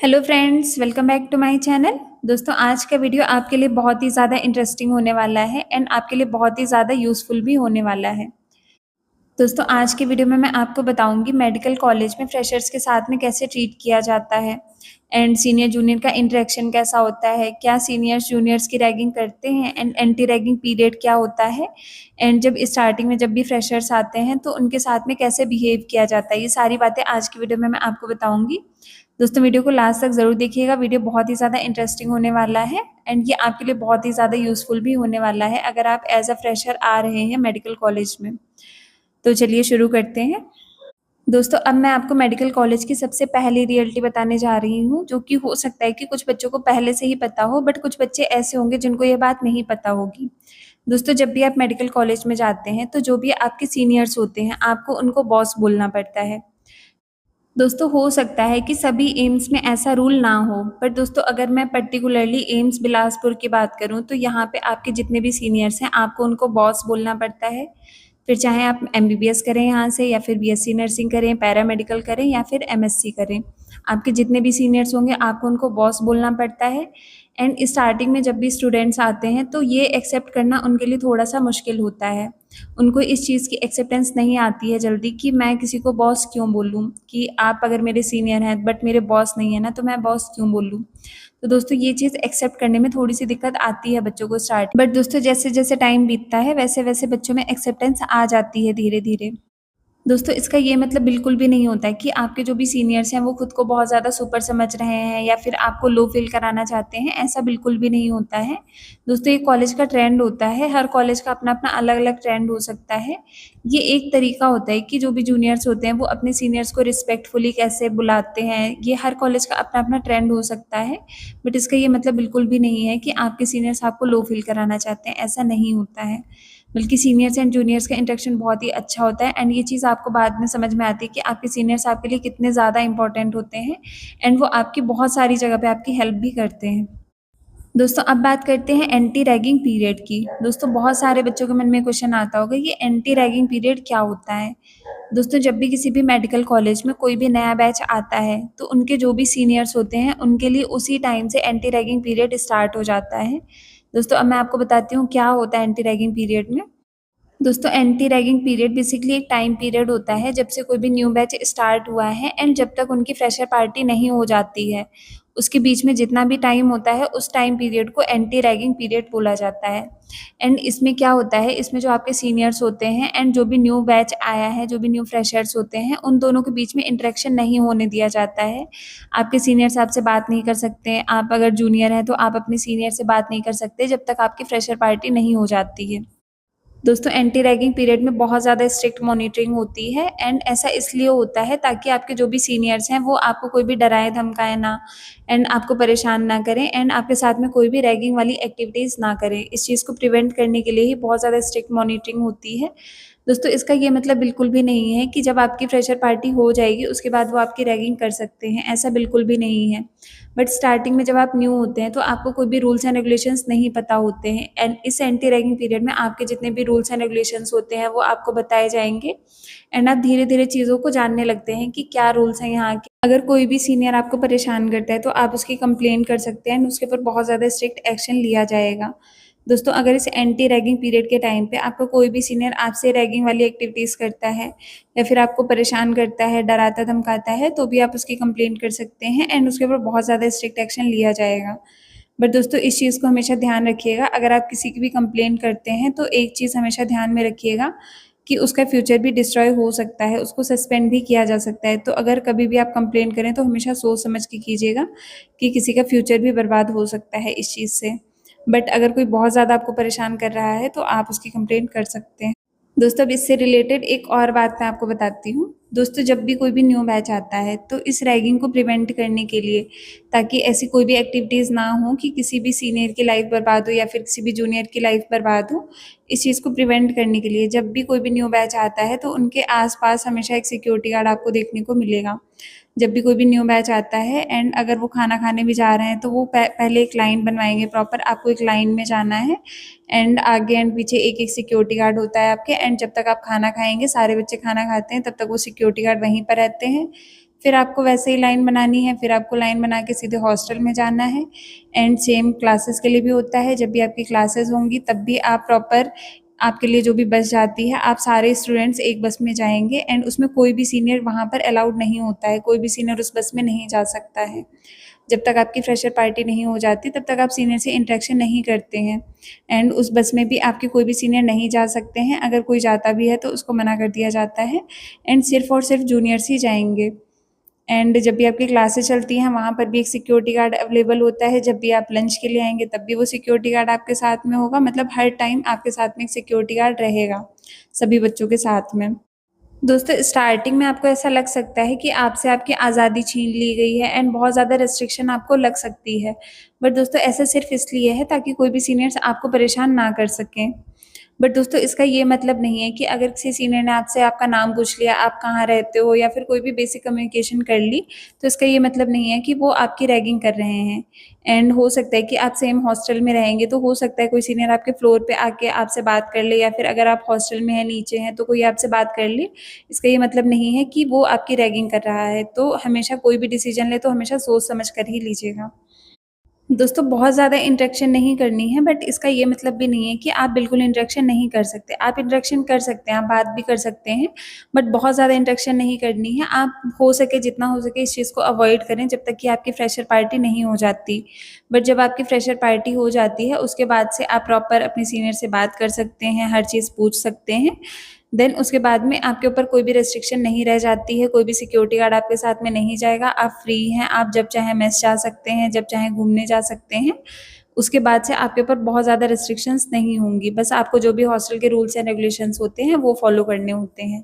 Hello friends, welcome back to my channel. दोस्तों, आज का वीडियो आपके लिए बहुत ही ज़्यादा इंटरेस्टिंग होने वाला है एंड आपके लिए बहुत ही ज़्यादा यूज़फुल भी होने वाला है। दोस्तों, आज के वीडियो में मैं आपको बताऊंगी मेडिकल कॉलेज में फ्रेशर्स के साथ में कैसे ट्रीट किया जाता है एंड सीनियर जूनियर का इंटरेक्शन कैसा होता है, क्या सीनियर्स जूनियर्स की रैगिंग करते हैं एंड एंटी रैगिंग पीरियड क्या होता है एंड जब स्टार्टिंग में जब भी फ्रेशर्स आते हैं तो उनके साथ में कैसे बिहेव किया जाता है। ये सारी बातें आज की वीडियो में मैं आपको बताऊंगी। दोस्तों, वीडियो को लास्ट तक ज़रूर देखिएगा। वीडियो बहुत ही ज़्यादा इंटरेस्टिंग होने वाला है एंड ये आपके लिए बहुत ही ज़्यादा यूज़फुल भी होने वाला है अगर आप एज अ फ्रेशर आ रहे हैं मेडिकल कॉलेज में। तो चलिए शुरू करते हैं। दोस्तों, अब मैं आपको मेडिकल कॉलेज की सबसे पहली रियलिटी बताने जा रही हूँ, जो कि हो सकता है कि कुछ बच्चों को पहले से ही पता हो, बट कुछ बच्चे ऐसे होंगे जिनको ये बात नहीं पता होगी। दोस्तों, जब भी आप मेडिकल कॉलेज में जाते हैं तो जो भी आपके सीनियर्स होते हैं, आपको उनको बॉस बोलना पड़ता है। दोस्तों, हो सकता है कि सभी एम्स में ऐसा रूल ना हो, बट दोस्तों अगर मैं पर्टिकुलरली एम्स बिलासपुर की बात करूं तो यहाँ पे आपके जितने भी सीनियर्स हैं आपको उनको बॉस बोलना पड़ता है। फिर चाहे आप एमबीबीएस करें यहाँ से या फिर बीएससी नर्सिंग करें, पैरामेडिकल करें या फिर एमएससी करें, आपके जितने भी सीनियर्स होंगे आपको उनको बॉस बोलना पड़ता है। एंड स्टार्टिंग में जब भी स्टूडेंट्स आते हैं तो ये एक्सेप्ट करना उनके लिए थोड़ा सा मुश्किल होता है। उनको इस चीज़ की एक्सेप्टेंस नहीं आती है जल्दी कि मैं किसी को बॉस क्यों बोलूँ, कि आप अगर मेरे सीनियर हैं बट मेरे बॉस नहीं है ना, तो मैं बॉस क्यों बोलूँ। तो दोस्तों, ये चीज़ एक्सेप्ट करने में थोड़ी सी दिक्कत आती है बच्चों को स्टार्ट, बट दोस्तों जैसे जैसे टाइम बीतता है वैसे वैसे बच्चों में एक्सेप्टेंस आ जाती है धीरे धीरे। दोस्तों, इसका ये मतलब बिल्कुल भी नहीं होता है कि आपके जो भी सीनियर्स हैं वो खुद को बहुत ज़्यादा सुपर समझ रहे हैं या फिर आपको लो फील कराना चाहते हैं, ऐसा बिल्कुल भी नहीं होता है। दोस्तों, ये कॉलेज का ट्रेंड होता है, हर कॉलेज का अपना-अपना अलग-अलग ट्रेंड हो सकता है। ये एक तरीका होता है कि जो भी जूनियर्स होते हैं वो अपने सीनियर्स को रिस्पेक्टफुली कैसे बुलाते हैं, ये हर कॉलेज का अपना-अपना ट्रेंड हो सकता है। बट इसका ये मतलब बिल्कुल भी नहीं है कि आपके सीनियर्स आपको लो फील कराना चाहते हैं, ऐसा नहीं होता है। बल्कि सीनियर्स एंड जूनियर्स का इंटरेक्शन बहुत ही अच्छा होता है एंड ये चीज़ आपको बाद में समझ में आती है कि आपके सीनियर्स आपके लिए कितने ज़्यादा इंपॉर्टेंट होते हैं एंड वो आपकी बहुत सारी जगह पे आपकी हेल्प भी करते हैं। दोस्तों, अब बात करते हैं एंटी रैगिंग पीरियड की। दोस्तों, बहुत सारे बच्चों के मन में क्वेश्चन आता होगा, ये एंटी रैगिंग पीरियड क्या होता है। दोस्तों, जब भी किसी भी मेडिकल कॉलेज में कोई भी नया बैच आता है तो उनके जो भी सीनियर्स होते हैं उनके लिए उसी टाइम से एंटी रैगिंग पीरियड स्टार्ट हो जाता है। दोस्तों, अब मैं आपको बताती हूँ क्या होता है एंटी रैगिंग पीरियड में। दोस्तों, एंटी रैगिंग पीरियड बेसिकली एक टाइम पीरियड होता है जब से कोई भी न्यू बैच स्टार्ट हुआ है एंड जब तक उनकी फ्रेशर पार्टी नहीं हो जाती है, उसके बीच में जितना भी टाइम होता है उस टाइम पीरियड को एंटी रैगिंग पीरियड बोला जाता है। एंड इसमें क्या होता है, इसमें जो आपके सीनियर्स होते हैं एंड जो भी न्यू बैच आया है, जो भी न्यू फ्रेशर्स होते हैं, उन दोनों के बीच में इंटरेक्शन नहीं होने दिया जाता है। आपके सीनियर्स आपसे बात नहीं कर सकते, आप अगर जूनियर हैं तो आप अपने सीनियर से बात नहीं कर सकते जब तक आपकी फ्रेशर पार्टी नहीं हो जाती है। दोस्तों, एंटी रैगिंग पीरियड में बहुत ज़्यादा स्ट्रिक्ट मॉनिटरिंग होती है एंड ऐसा इसलिए होता है ताकि आपके जो भी सीनियर्स हैं वो आपको कोई भी डराए धमकाए ना एंड आपको परेशान ना करें एंड आपके साथ में कोई भी रैगिंग वाली एक्टिविटीज़ ना करें। इस चीज़ को प्रिवेंट करने के लिए ही बहुत ज़्यादा स्ट्रिक्ट मॉनिटरिंग होती है। दोस्तों, इसका ये मतलब बिल्कुल भी नहीं है कि जब आपकी फ्रेशर पार्टी हो जाएगी उसके बाद वो आपकी रैगिंग कर सकते हैं, ऐसा बिल्कुल भी नहीं है। बट स्टार्टिंग में जब आप न्यू होते हैं तो आपको कोई भी रूल्स एंड रेगुलेशंस नहीं पता होते हैं एंड इस एंटी रैगिंग पीरियड में आपके जितने भी रूल्स एंड रेगुलेशंस होते हैं वो आपको बताए जाएंगे एंड आप धीरे धीरे चीज़ों को जानने लगते हैं कि क्या रूल्स हैं यहाँ के। अगर कोई भी सीनियर आपको परेशान करता है तो आप उसकी कंप्लेन कर सकते हैं एंड उसके ऊपर बहुत ज़्यादा स्ट्रिक्ट एक्शन लिया जाएगा। दोस्तों, अगर इस एंटी रैगिंग पीरियड के टाइम पे आपका कोई भी सीनियर आपसे रैगिंग वाली एक्टिविटीज़ करता है या फिर आपको परेशान करता है, डराता धमकाता है, तो भी आप उसकी कंप्लेंट कर सकते हैं एंड उसके ऊपर बहुत ज़्यादा स्ट्रिक्ट एक्शन लिया जाएगा। बट दोस्तों, इस चीज़ को हमेशा ध्यान रखिएगा, अगर आप किसी की भी कंप्लेंट करते हैं तो एक चीज़ हमेशा ध्यान में रखिएगा कि उसका फ्यूचर भी डिस्ट्रॉय हो सकता है, उसको सस्पेंड भी किया जा सकता है। तो अगर कभी भी आप कंप्लेंट करें तो हमेशा सोच समझ के कीजिएगा कि किसी का फ्यूचर भी बर्बाद हो सकता है इस चीज़ से। बट अगर कोई बहुत ज़्यादा आपको परेशान कर रहा है तो आप उसकी कंप्लेंट कर सकते हैं। दोस्तों, अब इससे रिलेटेड एक और बात मैं आपको बताती हूँ। दोस्तों, जब भी कोई भी न्यू बैच आता है तो इस रैगिंग को प्रिवेंट करने के लिए, ताकि ऐसी कोई भी एक्टिविटीज़ ना हो कि किसी भी सीनियर की लाइफ बर्बाद हो या फिर किसी भी जूनियर की लाइफ बर्बाद हो, इस चीज़ को प्रिवेंट करने के लिए जब भी कोई भी न्यू बैच आता है तो उनके आसपास हमेशा एक सिक्योरिटी गार्ड आपको देखने को मिलेगा। जब भी कोई भी न्यू बैच आता है एंड अगर वो खाना खाने भी जा रहे हैं तो वो पहले एक लाइन बनवाएंगे प्रॉपर, आपको एक लाइन में जाना है एंड आगे एंड पीछे एक एक सिक्योरिटी गार्ड होता है आपके एंड जब तक आप खाना खाएंगे, सारे बच्चे खाना खाते हैं तब तक वो सिक्योरिटी गार्ड वहीं पर रहते हैं। फिर आपको वैसे ही लाइन बनानी है, फिर आपको लाइन बना के सीधे हॉस्टल में जाना है। एंड सेम क्लासेस के लिए भी होता है, जब भी आपकी क्लासेस होंगी तब भी आप प्रॉपर, आपके लिए जो भी बस जाती है, आप सारे स्टूडेंट्स एक बस में जाएंगे एंड उसमें कोई भी सीनियर वहाँ पर अलाउड नहीं होता है, कोई भी सीनियर उस बस में नहीं जा सकता है। जब तक आपकी फ्रेशर पार्टी नहीं हो जाती तब तक आप सीनियर से इंटरेक्शन नहीं करते हैं। एंड उस बस में भी आपके कोई भी सीनियर नहीं जा सकते हैं, अगर कोई जाता भी है तो उसको मना कर दिया जाता है एंड सिर्फ और सिर्फ जूनियर्स ही जाएंगे। एंड जब भी आपकी क्लासेस चलती हैं वहाँ पर भी एक सिक्योरिटी गार्ड अवेलेबल होता है, जब भी आप लंच के लिए आएंगे तब भी वो सिक्योरिटी गार्ड आपके साथ में होगा, मतलब हर टाइम आपके साथ में एक सिक्योरिटी गार्ड रहेगा सभी बच्चों के साथ में। दोस्तों स्टार्टिंग में आपको ऐसा लग सकता है कि आपसे आपकी आज़ादी छीन ली गई है एंड बहुत ज़्यादा रिस्ट्रिक्शन आपको लग सकती है, बट दोस्तों ऐसा सिर्फ इसलिए है ताकि कोई भी सीनियर्स आपको परेशान ना कर सकें। बट दोस्तों इसका ये मतलब नहीं है कि अगर किसी सीनियर ने आपसे आपका नाम पूछ लिया, आप कहाँ रहते हो, या फिर कोई भी बेसिक कम्युनिकेशन कर ली, तो इसका ये मतलब नहीं है कि वो आपकी रैगिंग कर रहे हैं। एंड हो सकता है कि आप सेम हॉस्टल में रहेंगे तो हो सकता है कोई सीनियर आपके फ्लोर पे आके आपसे बात कर ले, या फिर अगर आप हॉस्टल में हैं नीचे हैं तो कोई आपसे बात कर ले। इसका ये मतलब नहीं है कि वो आपकी रैगिंग कर रहा है। तो हमेशा कोई भी डिसीजन ले तो हमेशा सोच समझ कर ही लीजिएगा। दोस्तों बहुत ज़्यादा इंटरेक्शन नहीं करनी है, बट इसका ये मतलब भी नहीं है कि आप बिल्कुल इंटरेक्शन नहीं कर सकते। आप इंटरेक्शन कर सकते हैं, आप बात भी कर सकते हैं, बट बहुत ज़्यादा इंटरेक्शन नहीं करनी है। आप हो सके जितना हो सके इस चीज़ को अवॉइड करें जब तक कि आपकी फ्रेशर पार्टी नहीं हो जाती। बट जब आपकी फ्रेशर पार्टी हो जाती है उसके बाद से आप प्रॉपर अपने सीनियर से बात कर सकते हैं, हर चीज़ पूछ सकते हैं। देन उसके बाद में आपके ऊपर कोई भी रेस्ट्रिक्शन नहीं रह जाती है, कोई भी सिक्योरिटी गार्ड आपके साथ में नहीं जाएगा, आप फ्री हैं, आप जब चाहें मेस जा सकते हैं, जब चाहें घूमने जा सकते हैं। उसके बाद से आपके ऊपर बहुत ज़्यादा रिस्ट्रिक्शंस नहीं होंगी, बस आपको जो भी हॉस्टल के रूल्स एंड रेगुलेशंस होते हैं वो फॉलो करने होते हैं।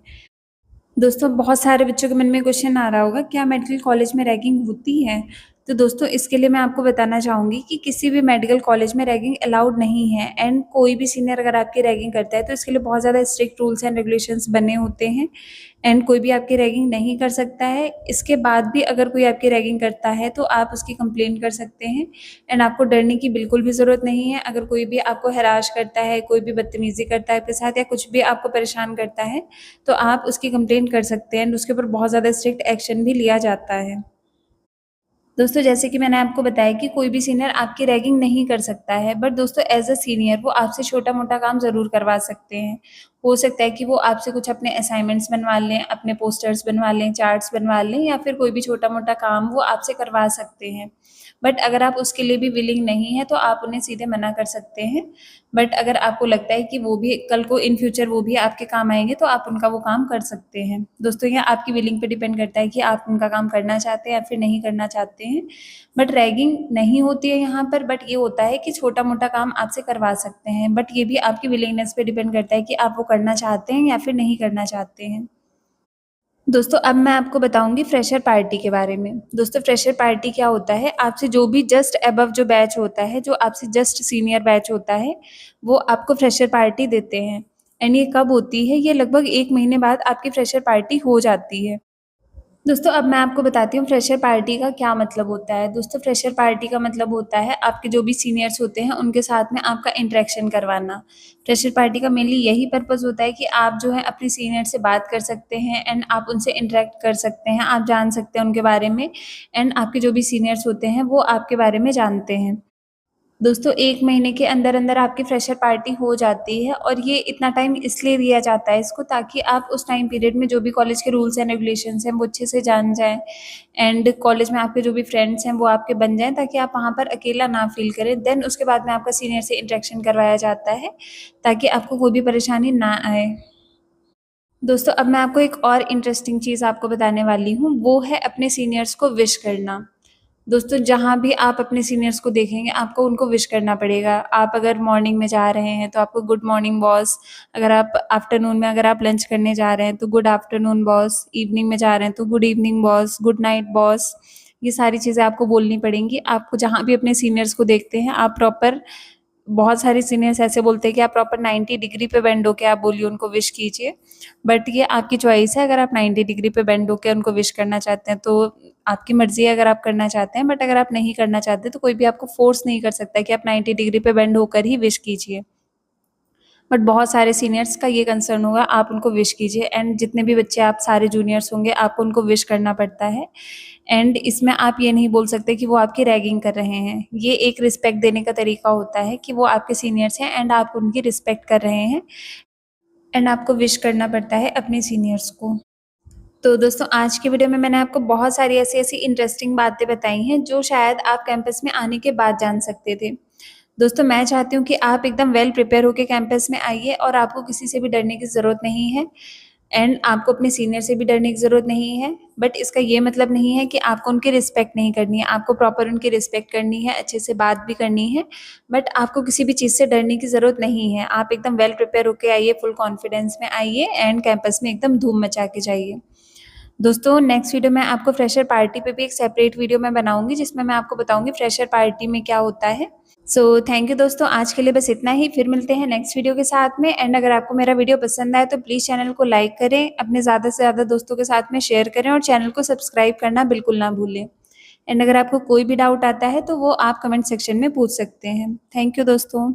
दोस्तों बहुत सारे बच्चों के मन में क्वेश्चन आ रहा होगा, क्या मेडिकल कॉलेज में रैगिंग होती है? तो दोस्तों इसके लिए मैं आपको बताना चाहूँगी कि किसी भी मेडिकल कॉलेज में रैगिंग अलाउड नहीं है। एंड कोई भी सीनियर अगर आपकी रैगिंग करता है तो इसके लिए बहुत ज़्यादा स्ट्रिक्ट रूल्स एंड रेगुलेशंस बने होते हैं। एंड कोई भी आपकी रैगिंग नहीं कर सकता है। इसके बाद भी अगर कोई आपकी रैगिंग करता है तो आप उसकी कंप्लेन कर सकते हैं। एंड आपको डरने की बिल्कुल भी ज़रूरत नहीं है। अगर कोई भी आपको हैरास करता है, कोई भी बदतमीज़ी करता है आपके साथ, या कुछ भी आपको परेशान करता है, तो आप उसकी कंप्लेन कर सकते हैं एंड उसके ऊपर बहुत ज़्यादा स्ट्रिक्ट एक्शन भी लिया जाता है। दोस्तों जैसे कि मैंने आपको बताया कि कोई भी सीनियर आपकी रैगिंग नहीं कर सकता है, बट दोस्तों एज़ अ सीनियर वो आपसे छोटा-मोटा काम ज़रूर करवा सकते हैं। हो सकता है कि वो आपसे कुछ अपने असाइनमेंट्स बनवा लें, अपने पोस्टर्स बनवा लें, चार्ट्स बनवा लें, या फिर कोई भी छोटा-मोटा काम वो आपसे करवा सकते हैं। बट अगर आप उसके लिए भी विलिंग नहीं हैं तो आप उन्हें सीधे मना कर सकते हैं। बट अगर आपको लगता है कि वो भी कल को इन फ्यूचर वो भी आपके काम आएँगे तो आप उनका वो काम कर सकते हैं। दोस्तों ये आपकी विलिंग पे डिपेंड करता है कि आप उनका काम करना चाहते हैं या फिर नहीं करना चाहते हैं। बट रैगिंग नहीं होती है यहाँ पर, बट ये होता है कि छोटा-मोटा काम आपसे करवा सकते हैं। बट ये भी आपकी विलिंगनेस पे डिपेंड करता है कि आप वो करना चाहते हैं या फिर नहीं करना चाहते हैं। दोस्तों अब मैं आपको बताऊँगी फ्रेशर पार्टी के बारे में। दोस्तों फ्रेशर पार्टी क्या होता है, आपसे जो भी जस्ट अबव जो बैच होता है, जो आपसे जस्ट सीनियर बैच होता है, वो आपको फ्रेशर पार्टी देते हैं। एंड ये कब होती है, ये लगभग 1 महीने बाद आपकी फ्रेशर पार्टी हो जाती है। दोस्तों अब मैं आपको बताती हूँ फ्रेशर पार्टी का क्या मतलब होता है। दोस्तों फ्रेशर पार्टी का मतलब होता है आपके जो भी सीनियर्स होते हैं उनके साथ में आपका इंटरेक्शन करवाना। फ्रेशर पार्टी का मेनली यही पर्पस होता है कि आप जो है अपने सीनियर से बात कर सकते हैं एंड आप उनसे इंटरेक्ट कर सकते हैं, आप जान सकते हैं उनके बारे में, एंड आपके जो भी सीनियर्स होते हैं वो आपके बारे में जानते हैं। दोस्तों 1 महीने के अंदर-अंदर आपकी फ्रेशर पार्टी हो जाती है, और ये इतना टाइम इसलिए दिया जाता है इसको, ताकि आप उस टाइम पीरियड में जो भी कॉलेज के रूल्स एंड रेगुलेशंस हैं वो अच्छे से जान जाएँ, एंड कॉलेज में आपके जो भी फ्रेंड्स हैं वो आपके बन जाएँ, ताकि आप वहाँ पर अकेला ना फ़ील करें। देन उसके बाद में आपका सीनियर से इंटरेक्शन करवाया जाता है, ताकि आपको कोई भी परेशानी ना आए। दोस्तों अब मैं आपको एक और इंटरेस्टिंग चीज़ आपको बताने वाली हूँ, वो है अपने सीनियर्स को विश करना। दोस्तों जहाँ भी आप अपने सीनियर्स को देखेंगे आपको उनको विश करना पड़ेगा। आप अगर मॉर्निंग में जा रहे हैं तो आपको गुड मॉर्निंग बॉस, अगर आप आफ्टरनून में अगर आप लंच करने जा रहे हैं तो गुड आफ्टरनून बॉस, इवनिंग में जा रहे हैं तो good evening boss, good night boss, ये सारी चीज़ें आपको बोलनी पड़ेंगी। आपको जहाँ भी अपने सीनियर्स को देखते हैं आप प्रॉपर, बहुत सारे सीनियर्स ऐसे बोलते हैं कि आप प्रॉपर 90 डिग्री पे बेंड होके आप बोलिए, उनको विश कीजिए। बट ये आपकी चॉइस है, अगर आप 90 डिग्री पे बेंड होके उनको विश करना चाहते हैं तो आपकी मर्ज़ी है अगर आप करना चाहते हैं, बट अगर आप नहीं करना चाहते तो कोई भी आपको फ़ोर्स नहीं कर सकता कि आप 90 डिग्री पे बेंड होकर ही विश कीजिए। बट बहुत सारे सीनियर्स का ये कंसर्न होगा, आप उनको विश कीजिए एंड जितने भी बच्चे आप सारे जूनियर्स होंगे आपको उनको विश करना पड़ता है। एंड इसमें आप ये नहीं बोल सकते कि वो आपकी रैगिंग कर रहे हैं। ये एक रिस्पेक्ट देने का तरीका होता है कि वो आपके सीनियर्स हैं एंड आप उनकी रिस्पेक्ट कर रहे हैं एंड आपको विश करना पड़ता है अपने सीनियर्स को। तो दोस्तों आज की वीडियो में मैंने आपको बहुत सारी ऐसी-ऐसी इंटरेस्टिंग बातें बताई हैं जो शायद आप कैंपस में आने के बाद जान सकते थे। दोस्तों मैं चाहती हूँ कि आप एकदम वेल प्रिपेयर होके कैंपस में आइए और आपको किसी से भी डरने की ज़रूरत नहीं है एंड आपको अपने सीनियर से भी डरने की ज़रूरत नहीं है। बट इसका ये मतलब नहीं है कि आपको उनकी रिस्पेक्ट नहीं करनी है, आपको प्रॉपर उनकी रिस्पेक्ट करनी है, अच्छे से बात भी करनी है। बट आपको किसी भी चीज़ से डरने की ज़रूरत नहीं है। आप एकदम वेल प्रिपेयर होके आइए, फुल कॉन्फिडेंस में आइए एंड कैंपस में एकदम धूम मचा के जाइए। दोस्तों नेक्स्ट वीडियो में आपको फ्रेशर पार्टी पे भी एक सेपरेट वीडियो मैं बनाऊंगी जिसमें मैं आपको बताऊंगी फ्रेशर पार्टी में क्या होता है। सो थैंक यू दोस्तों, आज के लिए बस इतना ही। फिर मिलते हैं नेक्स्ट वीडियो के साथ में। एंड अगर आपको मेरा वीडियो पसंद आए तो प्लीज़ चैनल को लाइक करें, अपने ज़्यादा से ज़्यादा दोस्तों के साथ में शेयर करें और चैनल को सब्सक्राइब करना बिल्कुल ना भूलें। एंड अगर आपको कोई भी डाउट आता है तो वो आप कमेंट सेक्शन में पूछ सकते हैं। थैंक यू दोस्तों।